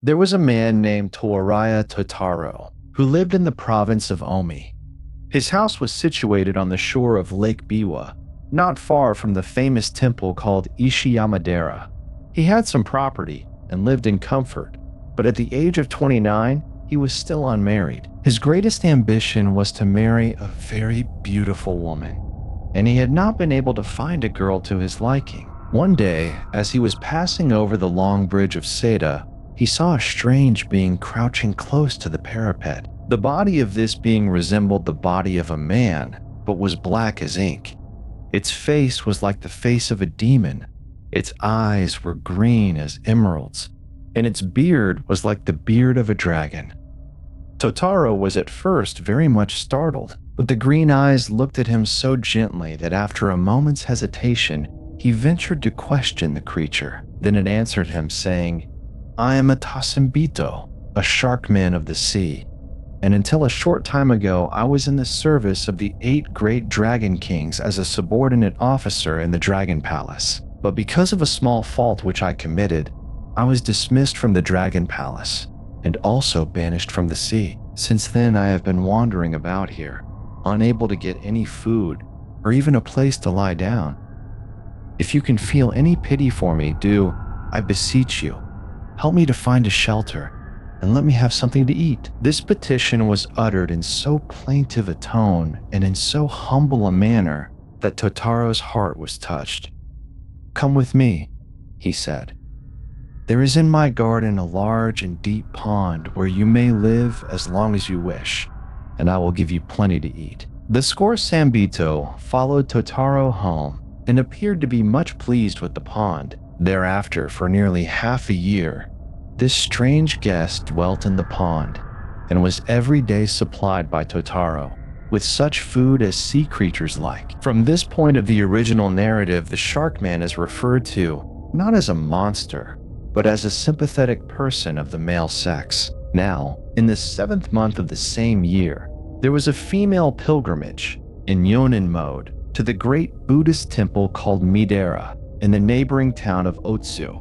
There was a man named Toaraya Totaro who lived in the province of Omi. His house was situated on the shore of Lake Biwa, not far from the famous temple called Ishiyamadera. He had some property and lived in comfort, but at the age of 29, he was still unmarried. His greatest ambition was to marry a very beautiful woman, and he had not been able to find a girl to his liking. One day, as he was passing over the long bridge of Seda, he saw a strange being crouching close to the parapet. The body of this being resembled the body of a man, but was black as ink. Its face was like the face of a demon. Its eyes were green as emeralds, and its beard was like the beard of a dragon. Totaro was at first very much startled, but the green eyes looked at him so gently that after a moment's hesitation, he ventured to question the creature. Then it answered him, saying, "I am a Samebito, a sharkman of the sea, and until a short time ago I was in the service of the 8 great dragon kings as a subordinate officer in the dragon palace. But because of a small fault which I committed, I was dismissed from the dragon palace and also banished from the sea. Since then I have been wandering about here, unable to get any food or even a place to lie down. If you can feel any pity for me, do, I beseech you, help me to find a shelter and let me have something to eat." This petition was uttered in so plaintive a tone and in so humble a manner that Totaro's heart was touched. "Come with me," he said. "There is in my garden a large and deep pond where you may live as long as you wish, and I will give you plenty to eat." The score Samebito followed Totaro home and appeared to be much pleased with the pond. Thereafter, for nearly half a year, this strange guest dwelt in the pond and was every day supplied by Totaro with such food as sea creatures like. From this point of the original narrative, the Sharkman is referred to not as a monster, but as a sympathetic person of the male sex. Now, in the 7th month of the same year, there was a female pilgrimage in Yonin mode to the great Buddhist temple called Midera in the neighboring town of Otsu,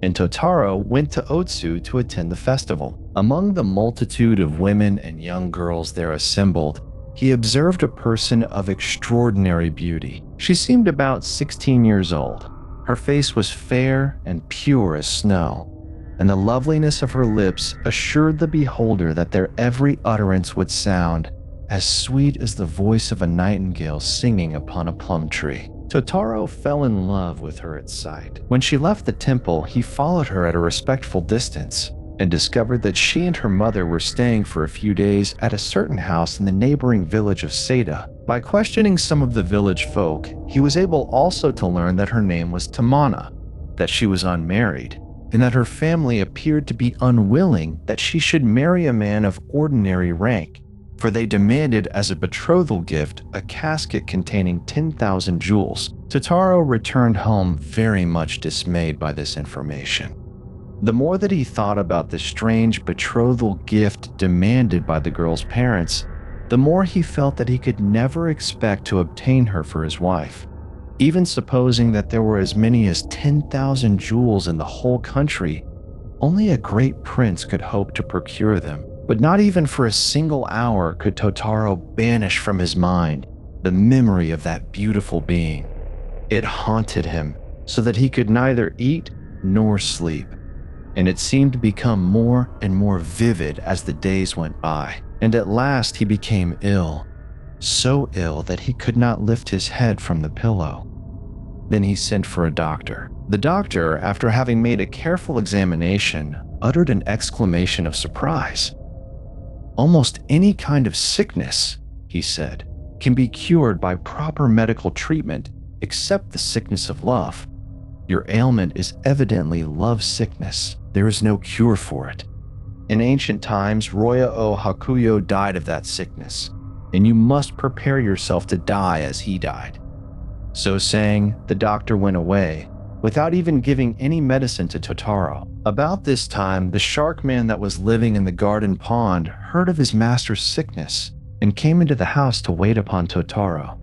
and Totaro went to Otsu to attend the festival. Among the multitude of women and young girls there assembled, he observed a person of extraordinary beauty. She seemed about 16 years old. Her face was fair and pure as snow, and the loveliness of her lips assured the beholder that their every utterance would sound as sweet as the voice of a nightingale singing upon a plum tree. Totaro fell in love with her at sight. When she left the temple, he followed her at a respectful distance and discovered that she and her mother were staying for a few days at a certain house in the neighboring village of Seda. By questioning some of the village folk, he was able also to learn that her name was Tamana, that she was unmarried, and that her family appeared to be unwilling that she should marry a man of ordinary rank, for they demanded as a betrothal gift a casket containing 10,000 jewels. Totaro returned home very much dismayed by this information. The more that he thought about the strange betrothal gift demanded by the girl's parents, the more he felt that he could never expect to obtain her for his wife. Even supposing that there were as many as 10,000 jewels in the whole country, only a great prince could hope to procure them. But not even for a single hour could Totaro banish from his mind the memory of that beautiful being. It haunted him so that he could neither eat nor sleep, and it seemed to become more and more vivid as the days went by. And at last he became ill, so ill that he could not lift his head from the pillow. Then he sent for a doctor. The doctor, after having made a careful examination, uttered an exclamation of surprise. "Almost any kind of sickness," he said, "can be cured by proper medical treatment except the sickness of love. Your ailment is evidently love sickness. There is no cure for it. In ancient times, Roya o Hakuyo died of that sickness, and you must prepare yourself to die as he died." So saying, the doctor went away, without even giving any medicine to Totaro. About this time, the shark man that was living in the garden pond heard of his master's sickness and came into the house to wait upon Totaro.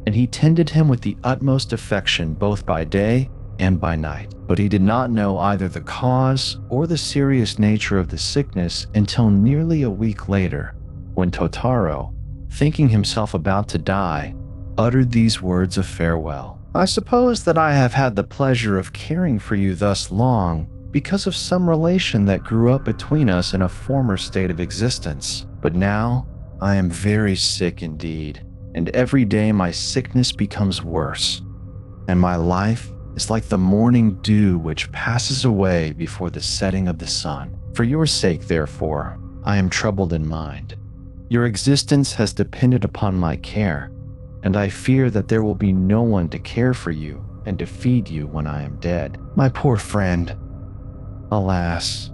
And he tended him with the utmost affection both by day and by night. But he did not know either the cause or the serious nature of the sickness until nearly a week later, when Totaro, thinking himself about to die, uttered these words of farewell. I suppose that I have had the pleasure of caring for you thus long because of some relation that grew up between us in a former state of existence. But now I am very sick indeed, and every day my sickness becomes worse, and my life is like the morning dew which passes away before the setting of the sun. For your sake, therefore, I am troubled in mind. Your existence has depended upon my care, and I fear that there will be no one to care for you and to feed you when I am dead. My poor friend, alas,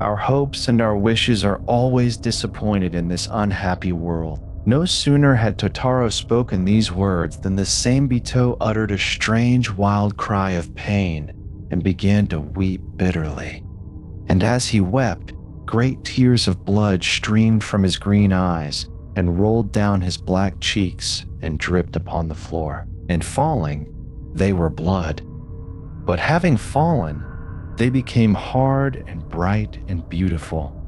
our hopes and our wishes are always disappointed in this unhappy world. No sooner had Totaro spoken these words than the Samebito uttered a strange wild cry of pain and began to weep bitterly. And as he wept, great tears of blood streamed from his green eyes and rolled down his black cheeks and dripped upon the floor. And falling, they were blood. But having fallen, they became hard and bright and beautiful,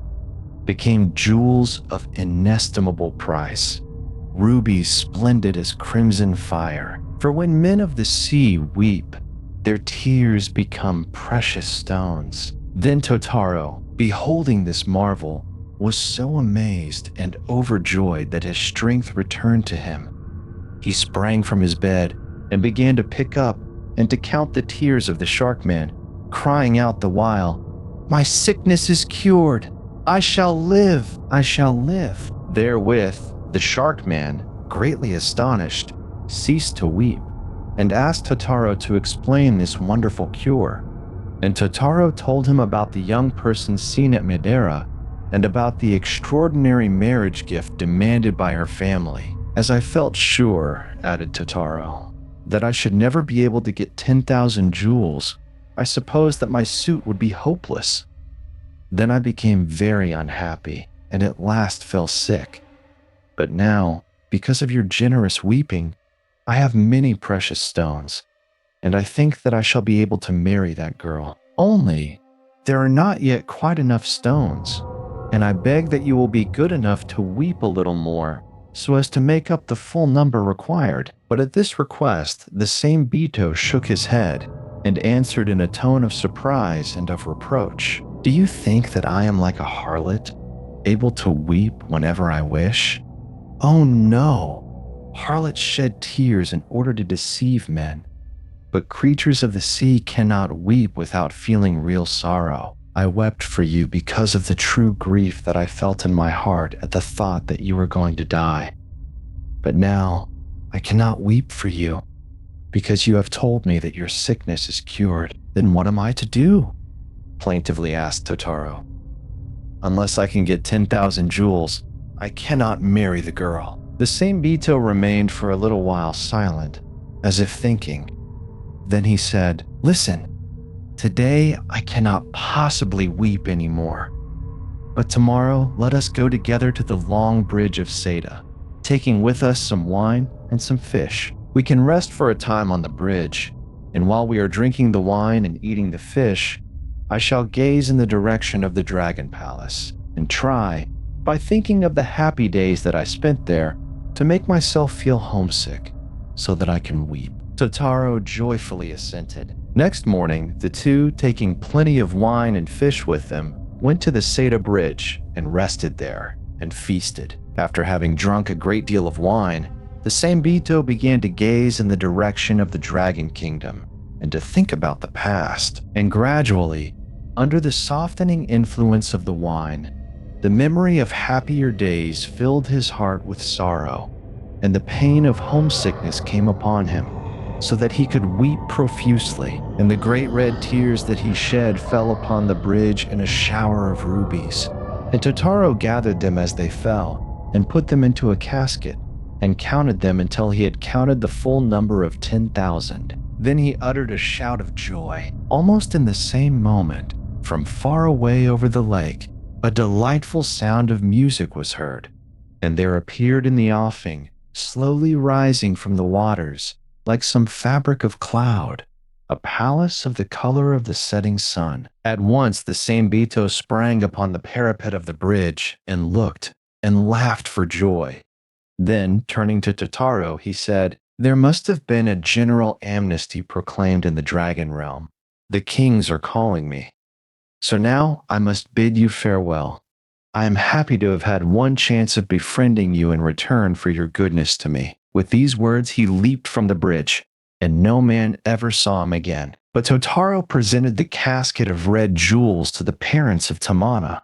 became jewels of inestimable price, rubies splendid as crimson fire. For when men of the sea weep, their tears become precious stones. Then Totaro, beholding this marvel, was so amazed and overjoyed that his strength returned to him. He sprang from his bed and began to pick up and to count the tears of the sharkman, crying out the while, "My sickness is cured! I shall live! I shall live!" Therewith, the sharkman, greatly astonished, ceased to weep and asked Totaro to explain this wonderful cure. And Totaro told him about the young person seen at Madeira and about the extraordinary marriage gift demanded by her family. As I felt sure, added Totaro, that I should never be able to get 10,000 jewels, I supposed that my suit would be hopeless. Then I became very unhappy and at last fell sick. But now, because of your generous weeping, I have many precious stones, and I think that I shall be able to marry that girl. Only, there are not yet quite enough stones, and I beg that you will be good enough to weep a little more, so as to make up the full number required. But at this request, the Samebito shook his head and answered in a tone of surprise and of reproach, "Do you think that I am like a harlot, able to weep whenever I wish? Oh no, harlots shed tears in order to deceive men, but creatures of the sea cannot weep without feeling real sorrow. I wept for you because of the true grief that I felt in my heart at the thought that you were going to die. But now I cannot weep for you because you have told me that your sickness is cured. Then what am I to do?" plaintively asked Totaro. "Unless I can get 10,000 jewels, I cannot marry the girl." The Samebito remained for a little while silent, as if thinking. Then he said, "Listen, today I cannot possibly weep anymore. But tomorrow let us go together to the long bridge of Seda, taking with us some wine and some fish. We can rest for a time on the bridge, and while we are drinking the wine and eating the fish, I shall gaze in the direction of the Dragon Palace and try, by thinking of the happy days that I spent there, to make myself feel homesick so that I can weep." Totaro joyfully assented. Next morning, the two, taking plenty of wine and fish with them, went to the Seda Bridge and rested there and feasted. After having drunk a great deal of wine, the Samebito began to gaze in the direction of the Dragon Kingdom and to think about the past. And gradually, under the softening influence of the wine, the memory of happier days filled his heart with sorrow, and the pain of homesickness came upon him, so that he could weep profusely, and the great red tears that he shed fell upon the bridge in a shower of rubies. And Totaro gathered them as they fell, and put them into a casket, and counted them until he had counted the full number of 10,000. Then he uttered a shout of joy. Almost in the same moment, from far away over the lake, a delightful sound of music was heard, and there appeared in the offing, slowly rising from the waters, like some fabric of cloud, a palace of the color of the setting sun. At once the Samebito sprang upon the parapet of the bridge and looked and laughed for joy. Then, turning to Totaro, he said, "There must have been a general amnesty proclaimed in the dragon realm. The kings are calling me. So now I must bid you farewell. I am happy to have had one chance of befriending you in return for your goodness to me." With these words, he leaped from the bridge, and no man ever saw him again. But Totaro presented the casket of red jewels to the parents of Tamana.